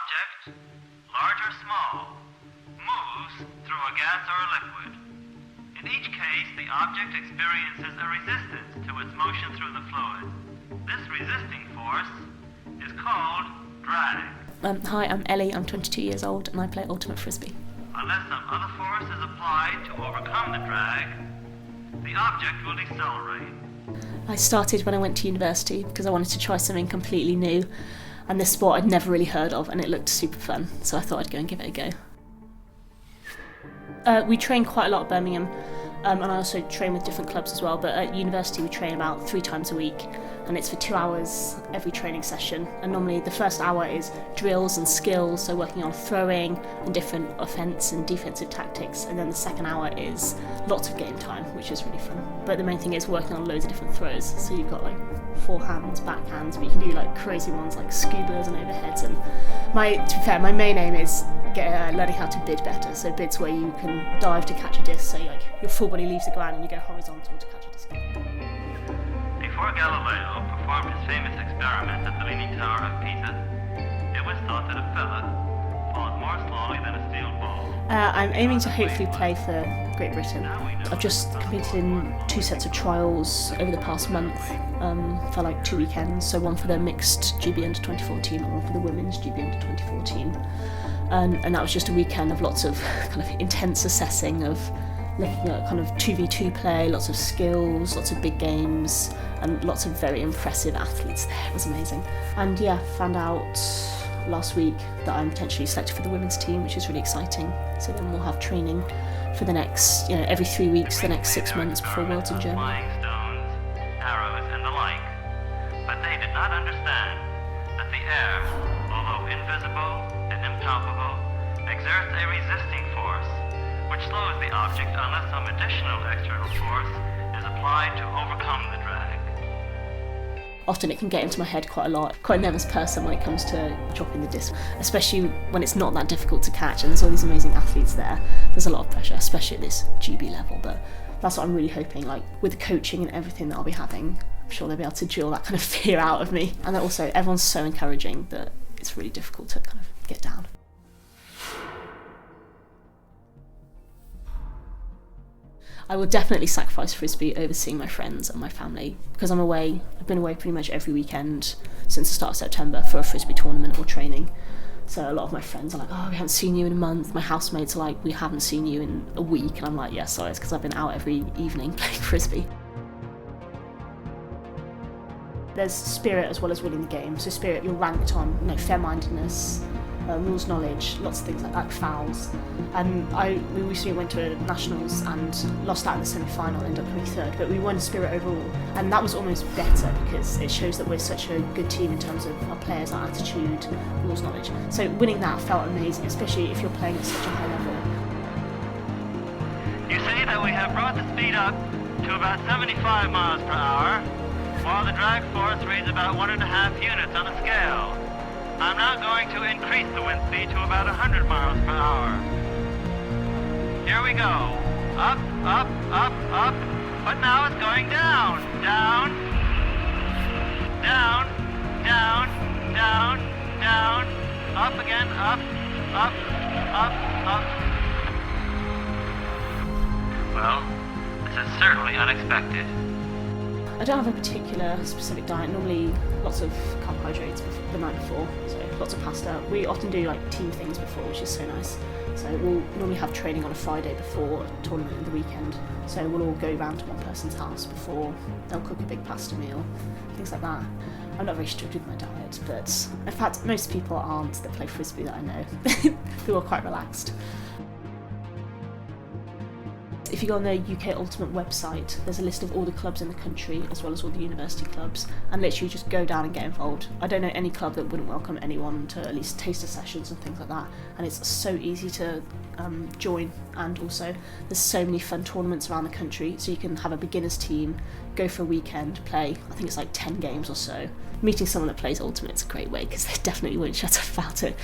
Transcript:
object, large or small, moves through a gas or a liquid. In each case, the object experiences a resistance to its motion through the fluid. This resisting force is called drag. Hi, I'm Ellie, I'm 22 years old and I play Ultimate Frisbee. Unless some other force is applied to overcome the drag, the object will decelerate. I started when I went to university because I wanted to try something completely new, and this sport I'd never really heard of and it looked super fun, so I thought I'd go and give it a go. We train quite a lot at Birmingham, and I also train with different clubs as well, but at university we train about 3 times a week, and it's for 2 hours every training session, and normally the first hour is drills and skills, so working on throwing and different offence and defensive tactics, and then the second hour is lots of game time, which is really fun. But the main thing is working on loads of different throws, so you've got like forehands, backhands, but you can do like crazy ones like scubas and overheads, and to be fair, my main aim is learning how to bid better, so bids where you can dive to catch a disc, so your full body leaves the ground and you go horizontal to catch a disc. Before Galileo performed his famous experiment at the Leaning Tower of Pisa, it was thought that a feather falls more slowly than a steel ball. I'm aiming to hopefully play for Great Britain. I've just competed in 2 sets of trials over the past month for like 2 weekends, so one for the mixed GB under 24 team and one for the women's GB under 24 team. And that was just a weekend of lots of kind of intense assessing, of looking at kind of 2v2 play, lots of skills, lots of big games, and lots of very impressive athletes there. It was amazing. And yeah, found out last week that I'm potentially selected for the women's team, which is really exciting. So then we'll have training for the next, every 3 weeks, the next 6 months before Worlds in Germany. Flying stones, arrows, and the like. But they did not understand that the air, although invisible and impalpable, exerts a resisting force, which slows the object unless some additional external force is applied to overcome the drag. Often it can get into my head quite a lot. Quite a nervous person when it comes to dropping the disc, especially when it's not that difficult to catch and there's all these amazing athletes there. There's a lot of pressure, especially at this GB level, but that's what I'm really hoping, with the coaching and everything that I'll be having, I'm sure they'll be able to drill that kind of fear out of me. And also everyone's so encouraging that it's really difficult to kind of get down. I will definitely sacrifice Frisbee over seeing my friends and my family, because I'm away. I've been away pretty much every weekend since the start of September for a Frisbee tournament or training. So a lot of my friends are like, oh, we haven't seen you in a month. My housemates are like, we haven't seen you in a week. And I'm like, yeah, sorry, it's because I've been out every evening playing Frisbee. There's spirit as well as winning the game. So spirit, you're ranked on fair-mindedness, rules knowledge, lots of things like that, fouls. And we recently went to nationals and lost out in the semi-final, ended up coming 3rd, but we won spirit overall. And that was almost better because it shows that we're such a good team in terms of our players, our attitude, rules knowledge. So winning that felt amazing, especially if you're playing at such a high level. You say that we have brought the speed up to about 75 miles per hour, while the drag force reads about 1.5 units on the scale. I'm now going to increase the wind speed to about 100 miles per hour. Here we go. Up, up, up, up. But now it's going down. Down. Down. Down. Down. Down. Up again. Up. Up. Up. Up. Well, this is certainly unexpected. I don't have a particular specific diet, normally lots of carbohydrates the night before, so lots of pasta. We often do team things before, which is so nice. So we'll normally have training on a Friday before a tournament in the weekend, so we'll all go round to one person's house before, they'll cook a big pasta meal, things like that. I'm not very strict with my diet, but in fact most people aren't that play Frisbee that I know. People are quite relaxed. If you go on the UK Ultimate website, there's a list of all the clubs in the country as well as all the university clubs, and literally just go down and get involved. I don't know any club that wouldn't welcome anyone to at least taster sessions and things like that, and it's so easy to join, and also there's so many fun tournaments around the country, so you can have a beginners team, go for a weekend, play, I think it's 10 games or so. Meeting someone that plays Ultimate is a great way because they definitely won't shut up about it.